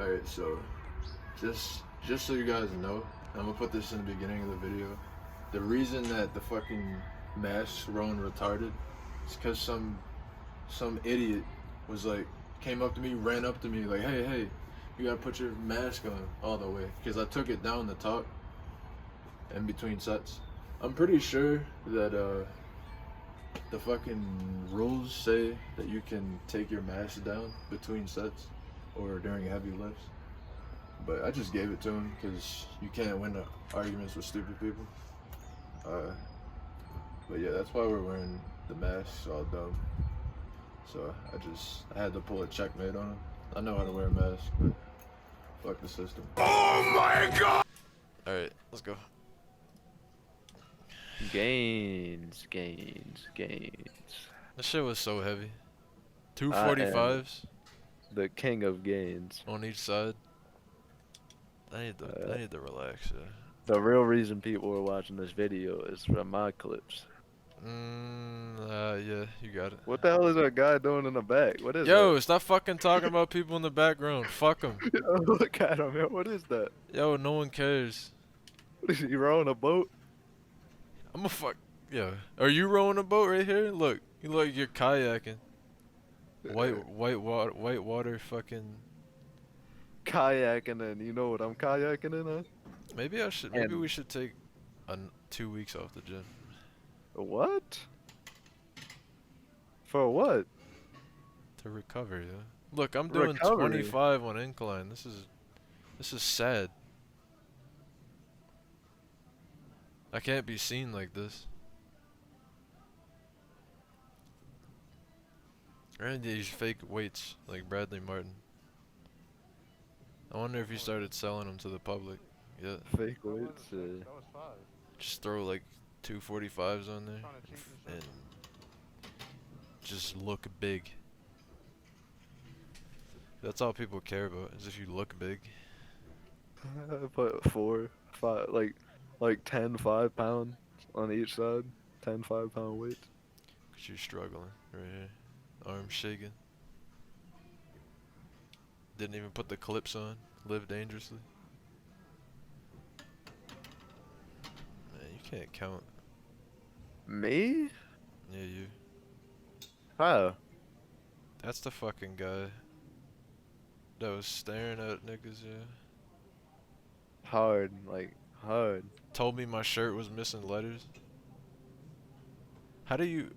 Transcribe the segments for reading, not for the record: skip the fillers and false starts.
Alright, so just so you guys know, I'm gonna put this in the beginning of the video. The reason that the fucking masks were on retarded is because some idiot was like, came up to me, ran up to me like, hey, you gotta put your mask on all the way, because I took it down to talk in between sets. I'm pretty sure that the fucking rules say that you can take your mask down between sets or during heavy lifts, but I just gave it to him because you can't win the arguments with stupid people. But yeah, that's why we're wearing the masks, all dumb. So I had to pull a checkmate on him. I know how to wear a mask, but fuck the system. Oh my god! Alright, let's go. Gains. This shit was so heavy. 245s. The king of gains. On each side. I need to relax. Yeah. The real reason people are watching this video is from my clips. Yeah, you got it. What the hell is that guy doing in the back? What is Yo, that? stop fucking talking about people in the background. Fuck them. Look at him, man. What is that? Yo, no one cares. What is he rowing a boat? I'm a fuck. Yo, are you rowing a boat right here? Look, you look like you're kayaking. White water, fucking. Kayaking in. You know what I'm kayaking in, huh? Maybe we should take 2 weeks off the gym. What? For what? To recover, yeah. Look, I'm doing 25 on incline. This is sad. I can't be seen like this. I need these fake weights like Bradley Martin. I wonder if he started selling them to the public. Yeah. Fake weights? Just throw like 245s on there and just look big. That's all people care about, is if you look big. I put 4, 5, like 10 5-pound on each side. 10 5-pound weights. Cause you're struggling right here. Arms shaking. Didn't even put the clips on. Live dangerously. Man, you can't count. Me? Yeah, you. How? That's the fucking guy that was staring at niggas, yeah. Hard, like, hard. Told me my shirt was missing letters. How do you...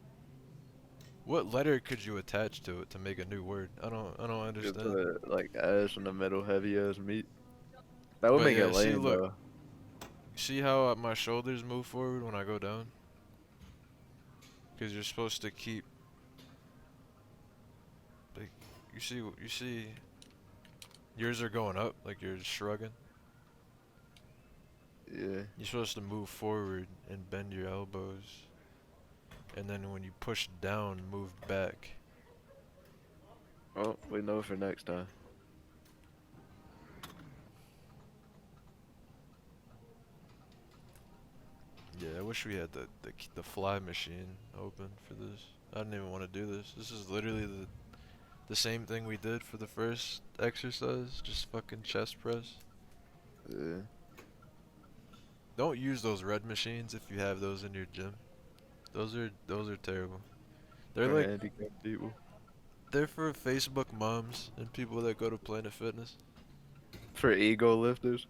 What letter could you attach to it to make a new word? I don't understand. Put, like, ass in the middle, heavy ass meat. That would make it lame, look, though. See how my shoulders move forward when I go down? Because you're supposed to keep... Like, you see... Yours are going up, like you're shrugging. Yeah. You're supposed to move forward and bend your elbows. And then when you push down, move back. Oh, we know for next time. Yeah, I wish we had the fly machine open for this. I didn't even want to do this. This is literally the same thing we did for the first exercise, just fucking chest press. Yeah. Don't use those red machines if you have those in your gym. Those are terrible. They're For like handicapped people. They're for Facebook moms and people that go to Planet Fitness. For ego lifters.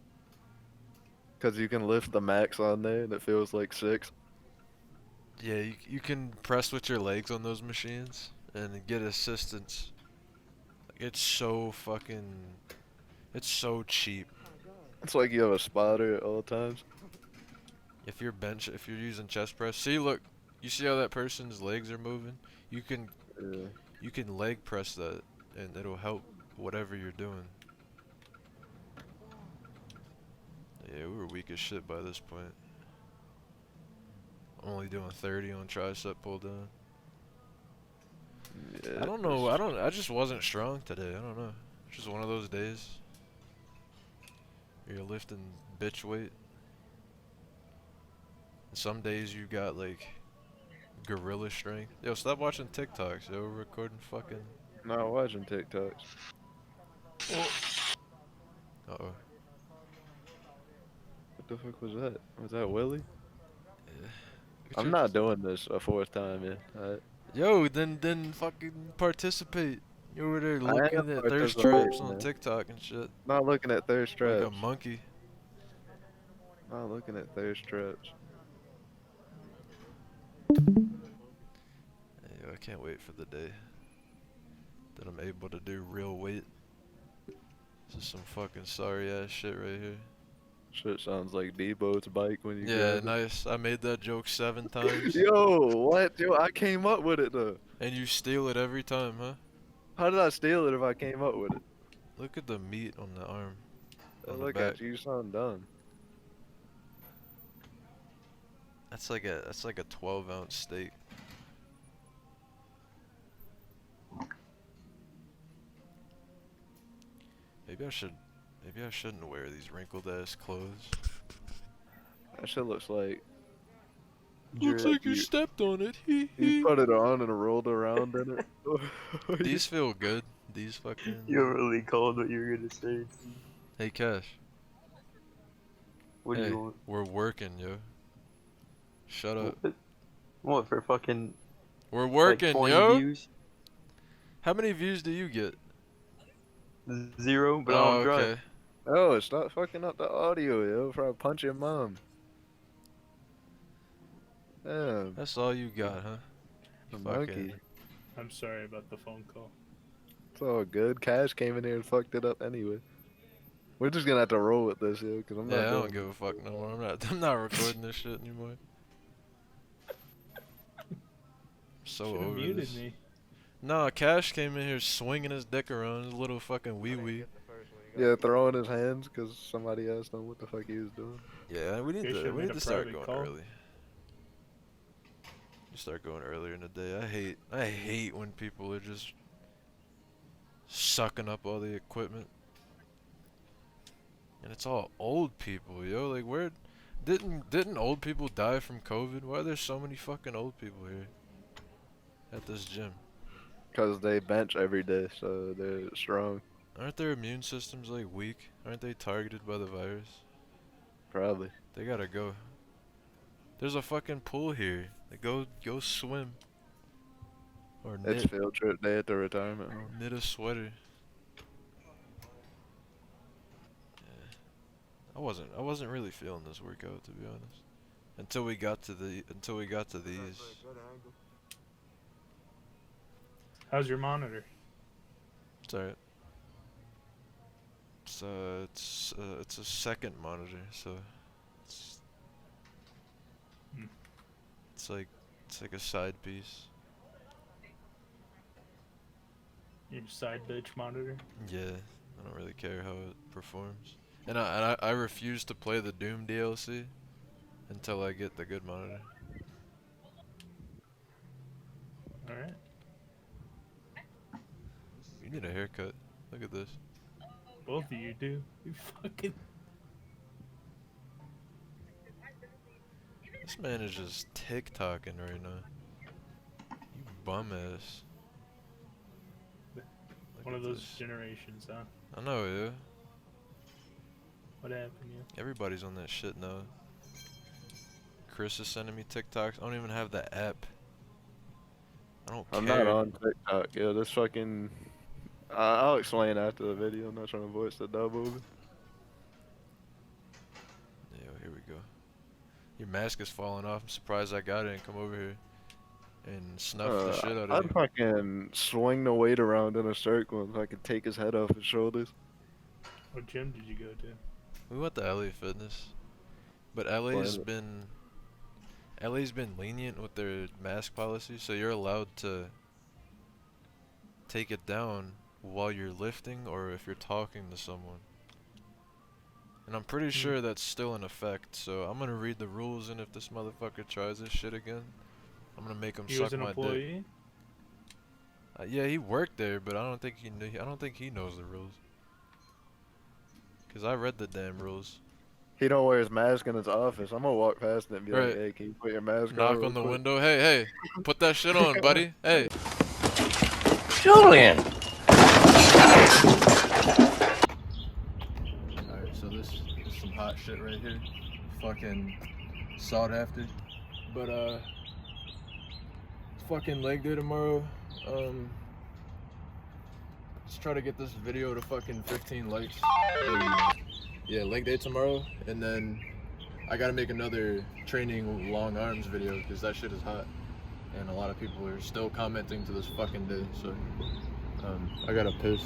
Cause you can lift the max on there and it feels like 6. Yeah, you can press with your legs on those machines and get assistance. It's so cheap. It's like you have a spotter at all times. If you're using chest press, see, look, you see how that person's legs are moving? You can leg press that and it'll help whatever you're doing. Yeah, we were weak as shit by this point. Only doing 30 on tricep pull down. Yeah, I don't know, I just wasn't strong today, I don't know. It's just one of those days. You're lifting bitch weight. And some days you got like gorilla strength. Yo, stop watching TikToks, yo, we're recording fucking... Not watching TikToks. the fuck was that? Was that Willie? Yeah. I'm not doing this a fourth time, man. Yo, then fucking participate. You were there I am looking at thirst participating, traps on man. TikTok and shit. Not looking at thirst Like traps. a monkey. Not looking at thirst traps. Hey, yo, I can't wait for the day that I'm able to do real weight. This is some fucking sorry ass shit right here. Shit sounds like Debo's bike when you Yeah, grab it. nice. I made that joke 7 times. Yo, what? Yo, I came up with it though. And you steal it every time, huh? How did I steal it if I came up with it? Look at the meat on the arm. On the Look back. at you, son, dumb. That's like a 12-ounce steak. Maybe I shouldn't wear these wrinkled ass clothes. That shit looks like Looks like you stepped on it. you put it on and rolled around in it. These feel good. These fucking. You really called what you were gonna say. Hey, Cash. What do Hey, you want? we're working, yo. Shut up. What for fucking We're like working, 20 yo. views? How many views do you get? 0, but I Oh, don't drive. okay. Oh, stop fucking up the audio, yo, before I punch your mom. Damn, That's all you got, huh? the You monkey. I'm sorry about the phone call. It's all good. Cash came in here and fucked it up anyway. We're just gonna have to roll with this, yo, cause I'm Yeah, not I doing don't give a fuck no more. I'm not recording this shit anymore. So Should've over muted this. me. Nah, Cash came in here swinging his dick around, his little fucking wee wee. Yeah, throwing his hands because somebody asked him what the fuck he was doing. Yeah, we need You to should've made a start private going call. early. You start going earlier in the day. I hate when people are just sucking up all the equipment. And it's all old people, yo. Like, where didn't old people die from COVID? Why are there so many fucking old people here at this gym? Cause they bench every day, so they're strong. Aren't their immune systems like weak? Aren't they targeted by the virus? Probably. They gotta go. There's a fucking pool here. Like, go swim. Or It's knit, field trip day at the retirement home. knit a sweater. I wasn't really feeling this workout, to be honest. Until we got to these. How's your monitor? It's alright. It's a second monitor, so it's Hmm. it's like a side piece. Your side bitch monitor? Yeah, I don't really care how it performs. And I refuse to play the Doom DLC until I get the good monitor. Alright. You need a haircut. Look at this. Both of you do. You fucking. This man is just TikToking right now. You bum ass. Look One at of those this. generations, huh? I know, yeah. What happened, you? Everybody's on that shit now. Chris is sending me TikToks. I don't even have the app. I don't I'm care. not on TikTok, yo. This fucking. I'll explain after the video. I'm not trying to voice the dub over. Yeah, here we go. Your mask is falling off. I'm surprised I got it and come over here and snuff the shit out of I'd you. fucking swing the weight around in a circle so I could take his head off his shoulders. What gym did you go to? We went to LA Fitness, but LA's Blame been lenient with their mask policy, so you're allowed to take it down while you're lifting or if you're talking to someone. And I'm pretty sure that's still in effect, so I'm gonna read the rules, and if this motherfucker tries this shit again, I'm gonna make him He suck was an my dick. employee? Yeah, he worked there, but I don't think he knows the rules. Cause I read the damn rules. He don't wear his mask in his office. I'm gonna walk past it and be Right. like, "Hey, can you put your mask Knock on?" on the real quick?" window. Hey, put that shit on, buddy. Hey. Julian! Alright, so this is some hot shit right here. fucking sought after. But fucking leg day tomorrow. Let's try to get this video to fucking 15 likes. Yeah, leg day tomorrow, and then I gotta make another training long arms video because that shit is hot, and a lot of people are still commenting to this fucking day. So I gotta piss.